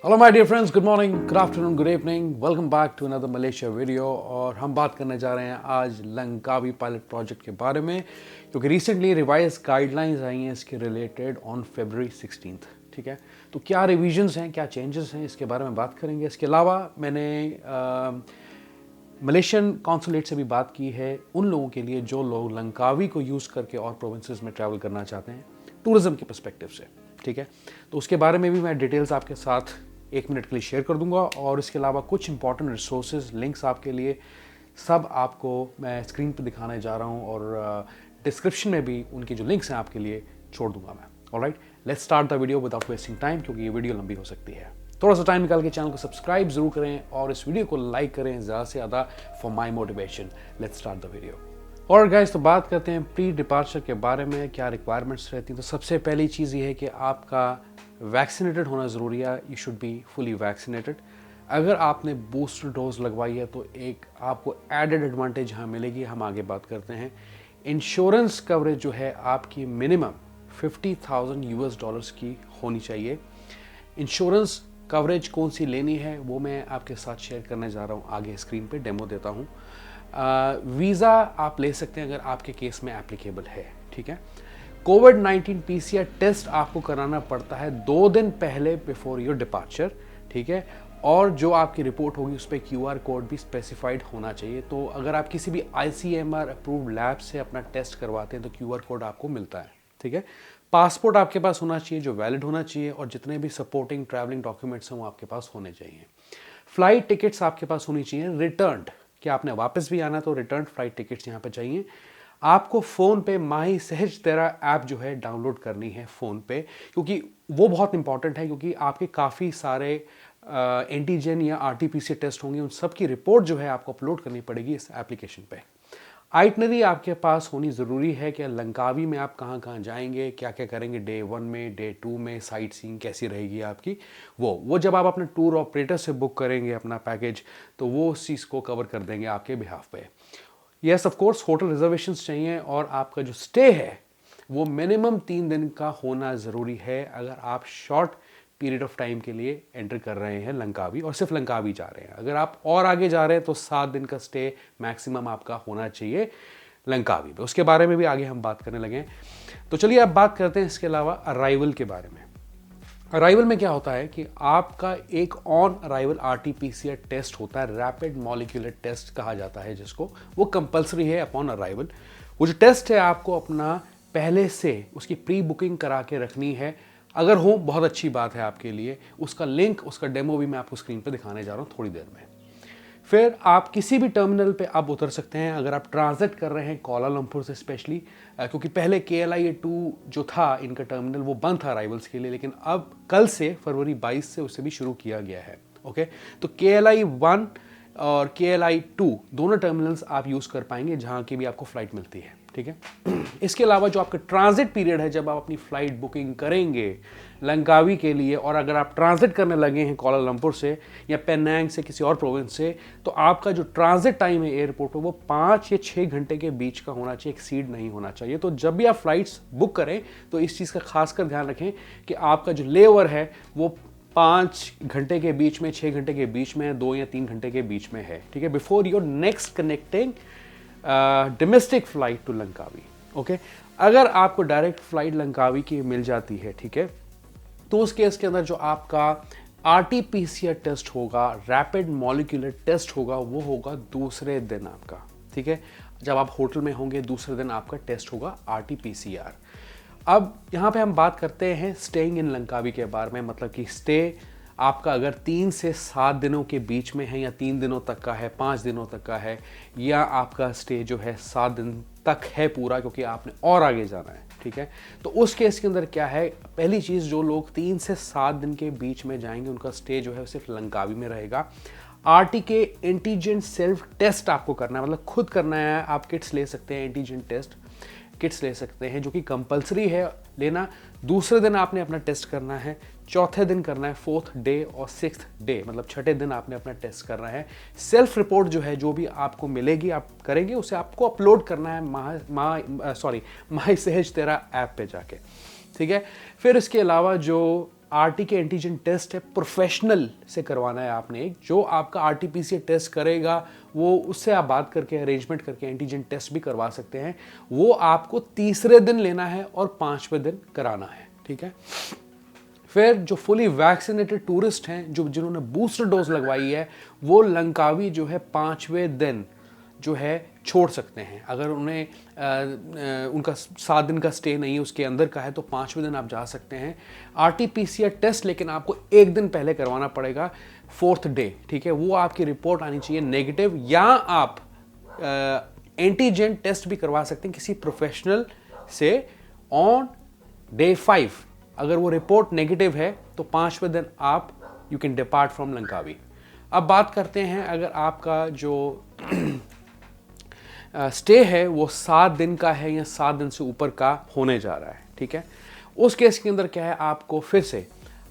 Hello my dear friends, good morning, good afternoon, good evening, welcome back to another Malaysia video. और हम बात करने जा रहे हैं आज लंकावी पायलट प्रोजेक्ट के बारे में, क्योंकि रिसेंटली रिवाइज गाइडलाइंस आई हैं इसके रिलेटेड ऑन February 16। ठीक है, तो क्या रिविजन्स हैं, क्या चेंजेस हैं, इसके बारे में बात करेंगे। इसके अलावा मैंने मलेशियन कॉन्सुलेट से भी बात की है उन लोगों के लिए जो लोग लंकावी को यूज़ करके और प्रोविंसेस में ट्रैवल करना चाहते हैं टूरिज्म के पर्सपेक्टिव से। ठीक है, तो उसके बारे में भी मैं डिटेल्स आपके साथ 1 मिनट के लिए शेयर कर दूंगा। और इसके अलावा कुछ इंपॉर्टेंट रिसोर्सेज लिंक्स आपके लिए सब आपको मैं स्क्रीन पर दिखाने जा रहा हूं, और डिस्क्रिप्शन में भी उनकी जो लिंक्स हैं आपके लिए छोड़ दूंगा मैं। Alright, let's start the video without wasting time, क्योंकि ये वीडियो लंबी हो सकती है। थोड़ा सा टाइम निकाल के चैनल को सब्सक्राइब जरूर करें और इस वीडियो को लाइक करें ज़्यादा से ज़्यादा for my motivation. Let's start the video. और गाइस, तो बात करते हैं प्री डिपार्चर के बारे में, क्या रिक्वायरमेंट्स रहती हैं। तो सबसे पहली चीज़ ये है कि आपका वैक्सीनेटेड होना ज़रूरी है। You should be fully vaccinated. अगर आपने बूस्टर डोज लगवाई है तो एक आपको एडेड एडवांटेज यहाँ मिलेगी, हम आगे बात करते हैं। इंश्योरेंस कवरेज जो है आपकी मिनिमम $50,000 की होनी चाहिए। इंश्योरेंस कवरेज कौन सी लेनी है वो मैं आपके साथ शेयर करने जा रहा हूँ, आगे स्क्रीन पे डेमो देता हूँ। वीज़ा आप ले सकते हैं अगर आपके केस में एप्लीकेबल है। ठीक है, कोविड-19 PCR टेस्ट आपको कराना पड़ता है 2 दिन पहले बिफोर योर डिपार्चर। ठीक है, और जो आपकी रिपोर्ट होगी उस पर QR कोड भी स्पेसिफाइड होना चाहिए। तो अगर आप किसी भी ICMR अप्रूव्ड लैब से अपना टेस्ट करवाते हैं तो QR कोड आपको मिलता है। ठीक है, पासपोर्ट आपके पास होना चाहिए जो वैलिड होना चाहिए, और जितने भी सपोर्टिंग ट्रैवलिंग डॉक्यूमेंट्स हैं वो आपके पास होने चाहिए। फ्लाइट टिकट्स आपके पास होनी चाहिए रिटर्न, कि आपने वापस भी आना तो रिटर्न फ्लाइट टिकट्स यहाँ पे चाहिए। आपको फ़ोन पे माही सहज तेरा ऐप जो है डाउनलोड करनी है फ़ोन पे, क्योंकि वो बहुत इंपॉर्टेंट है, क्योंकि आपके काफ़ी सारे एंटीजन या RT-PCR टेस्ट होंगे, उन सब की रिपोर्ट जो है आपको अपलोड करनी पड़ेगी इस एप्लीकेशन पे। आइटनरी आपके पास होनी ज़रूरी है कि लंकावी में आप कहाँ कहाँ जाएंगे, क्या क्या करेंगे, डे 1 में, डे 2 में, साइट सीइंग कैसी रहेगी आपकी। वो जब आप अपने टूर ऑपरेटर से बुक करेंगे अपना पैकेज, तो वो उस चीज़ को कवर कर देंगे आपके बिहाफ पे। Yes, of course hotel reservations चाहिए, और आपका जो स्टे है वो मिनिमम 3 दिन का होना ज़रूरी है अगर आप शॉर्ट पीरियड ऑफ टाइम के लिए एंटर कर रहे हैं लंकावी, और सिर्फ लंकावी जा रहे हैं। अगर आप और आगे जा रहे हैं तो 7 दिन का स्टे मैक्सिमम आपका होना चाहिए लंकावी में। उसके बारे में भी आगे हम बात करने लगे। तो चलिए अब बात करते हैं इसके अलावा अराइवल के बारे में। अराइवल में क्या होता है कि आपका एक ऑन अराइवल RT-PCR टेस्ट होता है, रैपिड मॉलिक्यूलर टेस्ट कहा जाता है जिसको, वो कंपलसरी है अपॉन अराइवल। वो जो टेस्ट है आपको अपना पहले से उसकी प्री बुकिंग करा के रखनी है। अगर हो बहुत अच्छी बात है आपके लिए। उसका लिंक, उसका डेमो भी मैं आपको स्क्रीन पर दिखाने जा रहा हूँ थोड़ी देर में। फिर आप किसी भी टर्मिनल पे आप उतर सकते हैं अगर आप ट्रांजिट कर रहे हैं कोलालमपुर से, स्पेशली क्योंकि पहले KLIA-2 जो था इनका टर्मिनल वो बंद था अराइवल्स के लिए, लेकिन अब कल से February 22 से उसे भी शुरू किया गया है। ओके, तो KLIA-1 और KLIA-2 दोनों टर्मिनल्स आप यूज़ कर पाएंगे जहाँ की भी आपको फ़्लाइट मिलती है। ठीक है, इसके अलावा जो आपका ट्रांजिट पीरियड है, जब आप अपनी फ़्लाइट बुकिंग करेंगे लंकावी के लिए, और अगर आप ट्रांजिट करने लगे हैं कोलालमपुर से या पेनांग से, किसी और प्रोविंस से, तो आपका जो ट्रांजिट टाइम है एयरपोर्ट पर वो 5 या 6 घंटे के बीच का होना चाहिए, एक्सीड नहीं होना चाहिए। तो जब भी आप फ्लाइट्स बुक करें तो इस चीज़ का खासकर ध्यान रखें कि आपका जो लेओवर है वो 5 घंटे के बीच में, 6 घंटे के बीच में, 2 या 3 घंटे के बीच में है। ठीक है, before your next connecting domestic flight to Langkawi. Okay, अगर आपको डायरेक्ट फ्लाइट लंकावी की मिल जाती है, ठीक है, तो उस केस के अंदर जो आपका RT-PCR टेस्ट होगा, रैपिड मॉलिक्यूलर टेस्ट होगा, वो होगा दूसरे दिन आपका। ठीक है, जब आप होटल में होंगे दूसरे दिन आपका टेस्ट होगा RT-PCR। अब यहाँ पे हम बात करते हैं स्टेइंग इन लंकावी के बारे में, मतलब कि स्टे आपका अगर 3 से 7 दिनों के बीच में है, या 3 दिनों तक का है, 5 दिनों तक का है, या आपका स्टे जो है 7 दिन तक है पूरा, क्योंकि आपने और आगे जाना है। ठीक है, तो उस केस के अंदर क्या है, पहली चीज़, जो लोग 3 से 7 दिन के बीच में जाएंगे उनका स्टे जो है सिर्फ लंकावी में रहेगा। RT के एंटीजन सेल्फ टेस्ट आपको करना है, मतलब खुद करना है। आप किट्स ले सकते हैं, एंटीजन टेस्ट किट्स ले सकते हैं, जो कि कंपलसरी है लेना। दूसरे दिन आपने अपना टेस्ट करना है, चौथे दिन करना है, 4th डे और 6th डे, मतलब छठे दिन आपने अपना टेस्ट करना है। सेल्फ रिपोर्ट जो है, जो भी आपको मिलेगी आप करेंगे, उसे आपको अपलोड करना है माही सहज तेरा ऐप पे जाके। ठीक है, फिर इसके अलावा जो आरटी के एंटीजन टेस्ट है प्रोफेशनल से करवाना है आपने, एक जो आपका आरटीपीसीआर टेस्ट करेगा वो उससे आप बात करके अरेंजमेंट करके एंटीजन टेस्ट भी करवा सकते हैं। वो आपको तीसरे दिन लेना है और 5वें दिन कराना है, ठीक है। फिर जो फुली वैक्सीनेटेड टूरिस्ट हैं जो जिन्होंने बूस्टर डोज लगवाई है वो लंकावी जो है 5वें दिन जो है छोड़ सकते हैं। अगर उन्हें उनका 7 दिन का स्टे नहीं है उसके अंदर का है तो 5वें दिन आप जा सकते हैं। आरटीपीसीआर टेस्ट लेकिन आपको 1 दिन पहले करवाना पड़ेगा 4th डे, ठीक है। वो आपकी रिपोर्ट आनी चाहिए नेगेटिव, या आप एंटीजन टेस्ट भी करवा सकते हैं किसी प्रोफेशनल से ऑन डे 5। अगर वो रिपोर्ट नेगेटिव है तो 5वें दिन आप you can depart from Langkawi. अब बात करते हैं अगर आपका जो स्टे है वो 7 दिन का है या 7 दिन से ऊपर का होने जा रहा है, ठीक है। उस केस के अंदर क्या है, आपको फिर से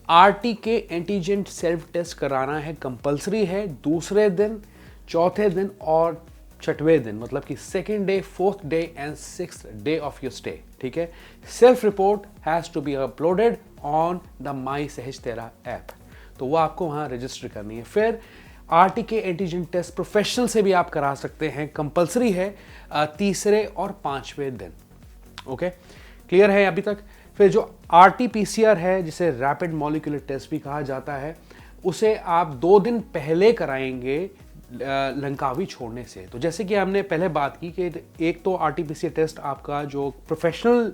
आरटी के एंटीजन सेल्फ टेस्ट कराना है, कंपलसरी है। दूसरे दिन, चौथे दिन और 6वें दिन, मतलब कि 2nd day, 4th day and 6th day of your stay, ठीक है। Self report has to be uploaded on the my Sejahtera app, तो वो आपको वहां रजिस्टर करनी है। फिर आरटी के एंटीजन टेस्ट प्रोफेशनल से भी आप करा सकते हैं, कंपलसरी है तीसरे और 5वें दिन। ओके, क्लियर है अभी तक। फिर जो आरटीपीसीआर है जिसे रैपिड मॉलिक्यूलर टेस्ट भी कहा जाता है, उसे आप 2 दिन पहले कराएंगे लंकावी छोड़ने से। तो जैसे कि हमने पहले बात की कि एक तो आरटीपीसीआर टेस्ट आपका जो प्रोफेशनल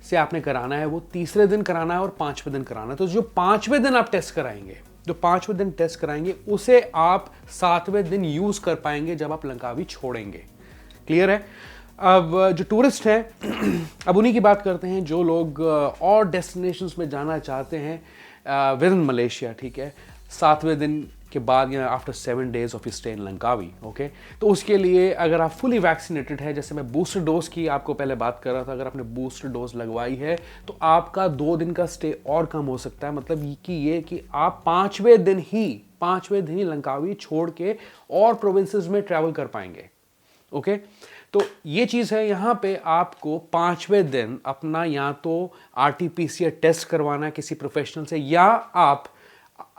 से आपने कराना है वो तीसरे दिन कराना है और 5वें दिन कराना है। तो जो 5वें दिन आप टेस्ट कराएंगे, जो 5वें दिन टेस्ट कराएंगे उसे आप 7वें दिन यूज कर पाएंगे जब आप लंकावी छोड़ेंगे। क्लियर है। अब जो टूरिस्ट हैं अब उन्हीं की बात करते हैं जो लोग और डेस्टिनेशंस में जाना चाहते हैं विद इन मलेशिया, ठीक है, 7वें दिन के बाद या after 7 days of stay in Langkawi. Okay, तो उसके लिए अगर आप फुली वैक्सीनेटेड है, जैसे मैं बूस्टर डोज की आपको पहले बात कर रहा था, अगर आपने बूस्टर डोज लगवाई है तो आपका 2 दिन का स्टे और कम हो सकता है। मतलब कि आप 5वें दिन ही लंकावी छोड़ के और प्रोविंसेस में ट्रैवल कर पाएंगे। ओके, तो ये चीज़ है, यहाँ पे आपको 5वें दिन अपना या तो आरटीपीसीआर टेस्ट करवाना है किसी प्रोफेशनल से, या आप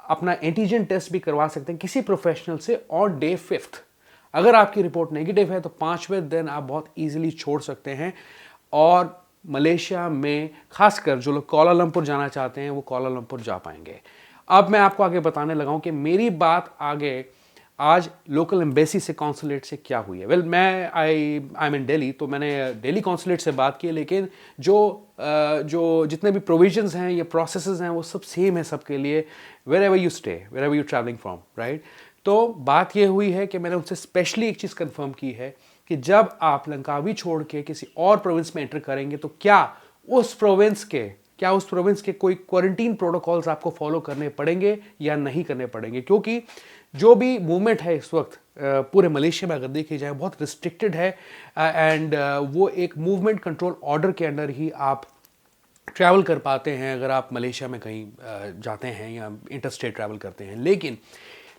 अपना एंटीजन टेस्ट भी करवा सकते हैं किसी प्रोफेशनल से। और डे 5th अगर आपकी रिपोर्ट नेगेटिव है तो 5वें दिन आप बहुत इजीली छोड़ सकते हैं। और मलेशिया में खासकर जो लोग कोलालमपुर जाना चाहते हैं वो कोलालमपुर जा पाएंगे। अब मैं आपको आगे बताने लगा हूं कि मेरी बात आगे आज लोकल एम्बेसी से, कॉन्सुलेट से क्या हुई है। वेल, मैं आई एम इन दिल्ली, तो मैंने दिल्ली कॉन्सुलेट से बात की, लेकिन जो जितने भी प्रोविजंस हैं या प्रोसेसेस हैं वो सब सेम है सबके लिए, wherever you stay, wherever you traveling from, right. तो बात ये हुई है कि मैंने उनसे स्पेशली एक चीज़ कंफर्म की है कि जब आप लंकावी छोड़ के किसी और प्रोविंस में एंटर करेंगे तो क्या उस प्रोविंस के कोई क्वारंटीन प्रोटोकॉल्स आपको फॉलो करने पड़ेंगे या नहीं करने पड़ेंगे। क्योंकि जो भी मूवमेंट है इस वक्त पूरे मलेशिया में अगर देखी जाए बहुत रिस्ट्रिक्टेड है, एंड वो एक मूवमेंट कंट्रोल ऑर्डर के अंडर ही आप ट्रैवल कर पाते हैं अगर आप मलेशिया में कहीं जाते हैं या इंटरस्टेट ट्रैवल करते हैं। लेकिन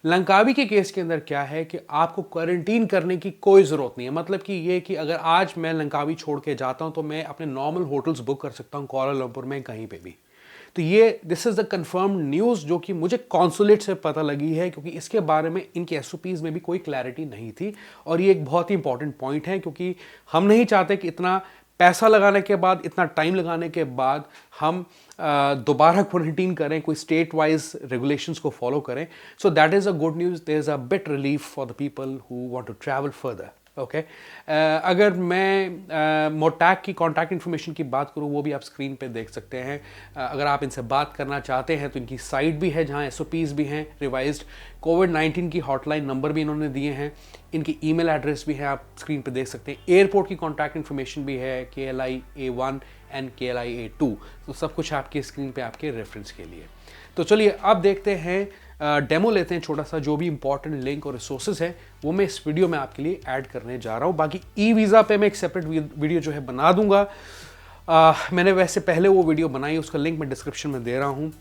लंकावी के केस के अंदर क्या है कि आपको क्वारंटीन करने की कोई ज़रूरत नहीं है। मतलब कि ये कि अगर आज मैं लंकावी छोड़ के जाता हूं तो मैं अपने नॉर्मल होटल्स बुक कर सकता हूं कोलालमपुर में कहीं पे भी। तो ये this is the confirmed news जो कि मुझे कॉन्सुलेट से पता लगी है, क्योंकि इसके बारे में इनके एसओपीज़ में भी कोई क्लैरिटी नहीं थी। और ये एक बहुत ही इंपॉर्टेंट पॉइंट है, क्योंकि हम नहीं चाहते कि इतना पैसा लगाने के बाद, इतना टाइम लगाने के बाद हम दोबारा क्वारंटीन करें, कोई स्टेट वाइज रेगुलेशंस को फॉलो करें। So that is a good news, there is a bit relief for the people who want to travel further. Okay, अगर मैं मोटैक की कॉन्टैक्ट इन्फॉर्मेशन की बात करूँ, वो भी आप स्क्रीन पे देख सकते हैं। अगर आप इनसे बात करना चाहते हैं तो इनकी साइट भी है जहाँ एसओपीज़ भी हैं रिवाइज्ड, कोविड-19 की हॉटलाइन नंबर भी इन्होंने दिए हैं, इनकी ईमेल एड्रेस भी है, आप स्क्रीन पे देख सकते हैं। एयरपोर्ट की कॉन्टैक्ट इन्फॉर्मेशन भी है, KLIA1 एंड KLIA2, तो सब कुछ आपके स्क्रीन पे आपके रेफरेंस के लिए। तो चलिए अब देखते हैं, डेमो लेते हैं छोटा सा। जो भी इंपॉर्टेंट लिंक और रिसोर्सेज हैं वो मैं इस वीडियो में आपके लिए ऐड करने जा रहा हूँ। बाकी ई वीज़ा पे मैं एक सेपरेट वीडियो जो है बना दूंगा। मैंने वैसे पहले वो वीडियो बनाई, उसका लिंक मैं डिस्क्रिप्शन में दे रहा हूँ,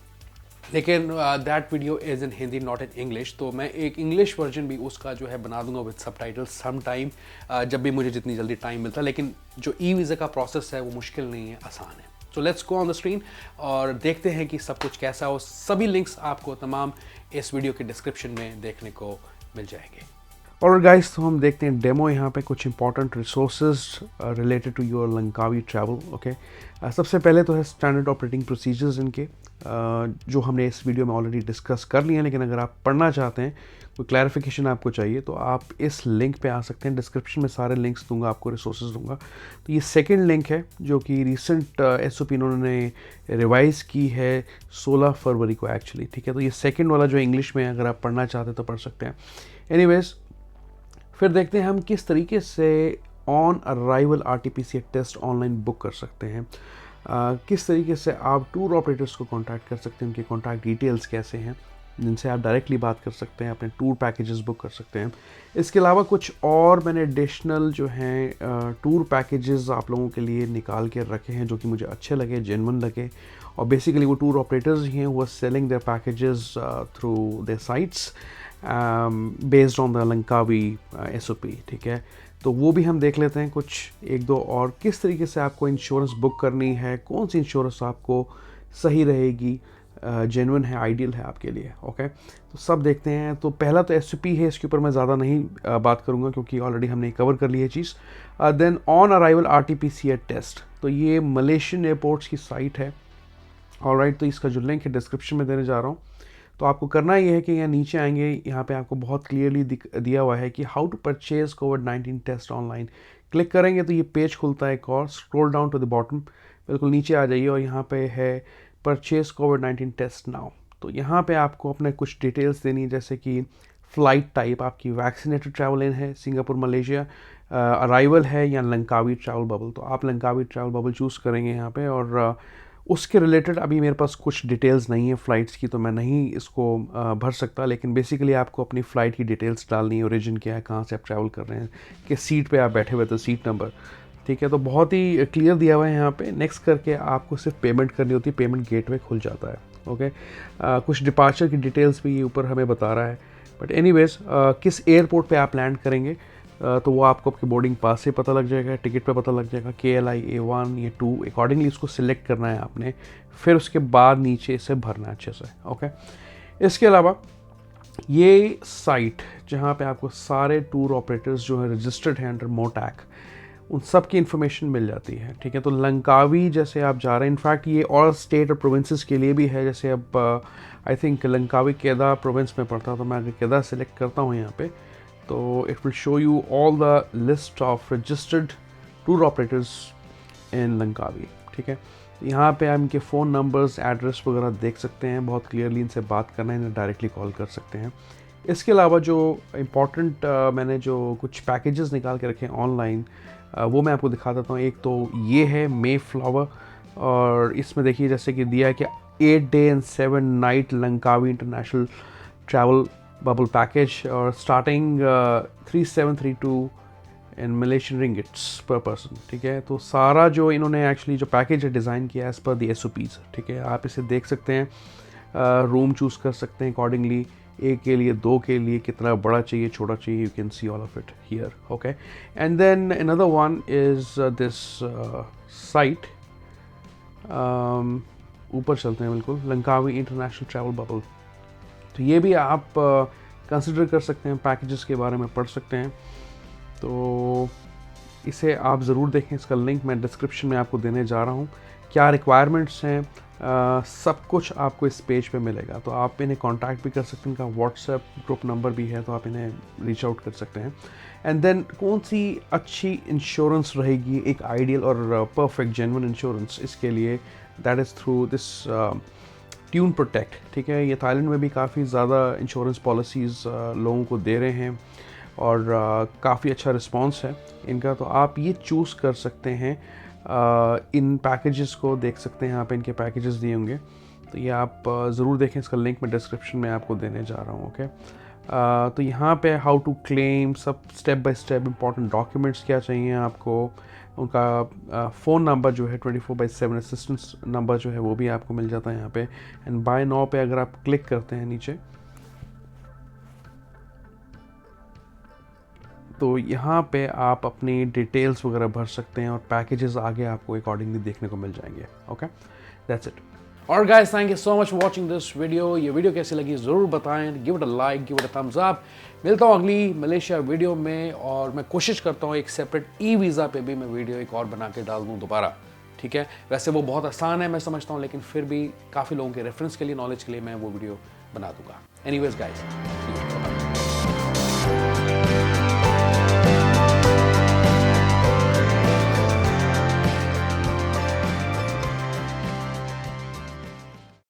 लेकिन that video is in Hindi not in English. तो मैं एक इंग्लिश वर्जन भी उसका जो है बना दूंगा विद सबटाइटल्स सम टाइम, जब भी मुझे जितनी जल्दी टाइम मिलता है। लेकिन जो ई वीज़ा का प्रोसेस है वो मुश्किल नहीं है, आसान है। तो let's go on the screen और देखते हैं कि सब कुछ कैसा हो। सभी लिंक्स आपको तमाम इस वीडियो के डिस्क्रिप्शन में देखने को मिल जाएंगे। और गाइस, तो हम देखते हैं डेमो यहाँ पे कुछ important resources related to your Langkawi travel. Okay, सबसे पहले तो है स्टैंडर्ड ऑपरेटिंग प्रोसीजर्स इनके, जो हमने इस वीडियो में ऑलरेडी डिस्कस कर लिए हैं, लेकिन अगर आप पढ़ना चाहते हैं, कोई क्लैरिफिकेशन आपको चाहिए, तो आप इस लिंक पे आ सकते हैं। डिस्क्रिप्शन में सारे लिंक्स दूंगा, आपको रिसोर्सेज दूंगा। तो ये सेकंड लिंक है जो कि रिसेंट SOP इन्होंने रिवाइज़ की है 16 फरवरी को एक्चुअली, ठीक है। तो ये सेकंड वाला जो इंग्लिश में है, अगर आप पढ़ना चाहते हैं तो पढ़ सकते हैं। एनीवेज, फिर देखते हैं हम किस तरीके से on arrival RT-PCR test online book कर सकते हैं। किस तरीके से आप टूर ऑपरेटर्स को कांटेक्ट कर सकते हैं, उनके कांटेक्ट डिटेल्स कैसे हैं जिनसे आप डायरेक्टली बात कर सकते हैं, अपने टूर पैकेजेस बुक कर सकते हैं। इसके अलावा कुछ और मैंने एडिशनल जो हैं टूर पैकेजेस आप लोगों के लिए निकाल के रखे हैं, जो कि मुझे अच्छे लगे, जेन्युइन लगे। और बेसिकली वो टूर ऑपरेटर्स ही हैं, वो selling their packages through their sites based on the Langkawi SOP, ठीक है। तो वो भी हम देख लेते हैं कुछ एक दो, और किस तरीके से आपको इंश्योरेंस बुक करनी है, कौन सी इंश्योरेंस आपको सही रहेगी, जेन्युइन है, आइडियल है आपके लिए। ओके, तो सब देखते हैं। तो पहला तो SOP है, इसके ऊपर मैं ज़्यादा नहीं बात करूँगा क्योंकि ऑलरेडी हमने कवर कर ली है चीज़। Then on arrival RT-PCR test, तो ये मलेशियन एयरपोर्ट्स की साइट है। ऑलराइट, तो इसका जो लिंक है डिस्क्रिप्शन में देने जा रहा हूँ। तो आपको करना ये है कि यहाँ नीचे आएंगे, यहाँ पे आपको बहुत क्लियरली दिया हुआ है कि how to purchase COVID-19 test online. Click करेंगे तो ये पेज खुलता है एक और, scroll down to the bottom, बिल्कुल नीचे आ जाइए और यहाँ पे है परचेज COVID-19 टेस्ट नाउ। तो यहाँ पे आपको अपने कुछ डिटेल्स देनी है, जैसे कि फ़्लाइट टाइप आपकी वैक्सीनेटेड ट्रैवल इन है, सिंगापुर मलेशिया, अराइवल है या लंकावी ट्रैवल बबल। तो आप लंकावी ट्रैवल बबल चूज़ करेंगे यहाँ पे, और उसके रिलेटेड अभी मेरे पास कुछ डिटेल्स नहीं है फ़्लाइट्स की, तो मैं नहीं इसको भर सकता। लेकिन बेसिकली आपको अपनी फ़्लाइट की डिटेल्स डालनी है, ओरिजिन क्या है, कहाँ से आप ट्रैवल कर रहे हैं, किस सीट पे आप बैठे हुए, तो सीट नंबर, ठीक है। तो बहुत ही क्लियर दिया हुआ है यहाँ पे। नेक्स्ट करके आपको सिर्फ पेमेंट करनी होती है, पेमेंट गेटवे खुल जाता है। ओके, कुछ डिपार्चर की डिटेल्स भी ये ऊपर हमें बता रहा है। बट एनीवेज, किस एयरपोर्ट पे आप लैंड करेंगे तो वो आपको आपके बोर्डिंग पास से पता लग जाएगा, टिकट पे पता लग जाएगा, KLI A1 या 2 अकॉर्डिंगली इसको सिलेक्ट करना है आपने। फिर उसके बाद नीचे इसे भरना है अच्छे से। ओके, इसके अलावा ये साइट जहाँ पे आपको सारे टूर ऑपरेटर्स जो है रजिस्टर्ड हैं अंडर मोटैक, उन सब की इन्फॉर्मेशन मिल जाती है, ठीक है। तो लंकावी जैसे आप जा रहे हैं, इनफैक्ट ये और स्टेट और प्रोविंसेस के लिए भी है। जैसे अब आई थिंक लंकावी केदा प्रोविंस में पड़ता, तो मैं अगर केदा सेलेक्ट करता हूँ यहाँ पे, तो it will show you all the list of registered tour operators in Langkawi, ठीक है। यहाँ पे आप इनके फ़ोन नंबर्स, एड्रेस वगैरह देख सकते हैं, बहुत क्लियरली इनसे बात करना है, इन्हें डायरेक्टली कॉल कर सकते हैं। इसके अलावा जो इम्पॉर्टेंट मैंने जो कुछ पैकेजेस निकाल के रखे हैं ऑनलाइन, वो मैं आपको दिखा देता हूँ। एक तो ये है मे फ्लावर, और इसमें देखिए जैसे कि दिया है कि 8 day and 7 night Langkawi international travel bubble package, और स्टार्टिंग 3732 इन मलेशियन रिंगिट्स पर पर्सन, ठीक है। तो सारा जो इन्होंने एक्चुअली जो पैकेज है डिज़ाइन किया एज़ पर द SOPs, ठीक है। आप इसे देख सकते हैं, रूम चूज़ कर सकते हैं अकॉर्डिंगली, एक के लिए, दो के लिए, कितना बड़ा चाहिए, छोटा चाहिए, you can see all of it here. Okay, and then another one is this site, ऊपर चलते हैं बिल्कुल, लंकावी इंटरनेशनल ट्रैवल बबल। तो ये भी आप कंसिडर कर सकते हैं, पैकेजेस के बारे में पढ़ सकते हैं। तो इसे आप ज़रूर देखें, इसका लिंक मैं डिस्क्रिप्शन में आपको देने जा रहा हूँ। क्या रिक्वायरमेंट्स हैं, सब कुछ आपको इस पेज पे मिलेगा। तो आप इन्हें कांटेक्ट भी कर सकते हैं, इनका व्हाट्सएप ग्रुप नंबर भी है, तो आप इन्हें रीच आउट कर सकते हैं। एंड देन कौन सी अच्छी इंश्योरेंस रहेगी, एक आइडियल और परफेक्ट जेन्युइन इंश्योरेंस इसके लिए, that is through this tune protect, ठीक है। ये थाईलैंड में भी काफ़ी ज़्यादा इंश्योरेंस पॉलिसीज़ लोगों को दे रहे हैं, और काफ़ी अच्छा रिस्पांस है इनका। तो आप ये चूज़ कर सकते हैं, इन पैकेजेस को देख सकते हैं, यहाँ पे इनके पैकेजेस दिए होंगे, तो ये आप ज़रूर देखें। इसका लिंक मैं डिस्क्रिप्शन में आपको देने जा रहा हूँ। ओके, तो यहाँ पे हाउ टू क्लेम, सब step by step important documents क्या चाहिए आपको, उनका फ़ोन नंबर जो है 24/7 असिस्टेंस नंबर जो है वो भी आपको मिल जाता है यहाँ पे। एंड बाय नाउ पे अगर आप क्लिक करते हैं नीचे, तो यहाँ पे आप अपनी डिटेल्स वगैरह भर सकते हैं और पैकेजेस आगे आपको अकॉर्डिंगली देखने को मिल जाएंगे। Okay, that's it. और guys, thank you so much for watching this video. ये वीडियो कैसी लगी ज़रूर बताएं, give it a like, give it a thumbs up. मिलता हूँ अगली मलेशिया वीडियो में, और मैं कोशिश करता हूँ एक सेपरेट ई वीज़ा पे भी मैं वीडियो एक और बना के डाल दूँ दोबारा, ठीक है। वैसे वो बहुत आसान है मैं समझता हूँ, लेकिन फिर भी काफ़ी लोगों के रेफरेंस के लिए, नॉलेज के लिए मैं वो वीडियो बना दूंगा। Anyways guys,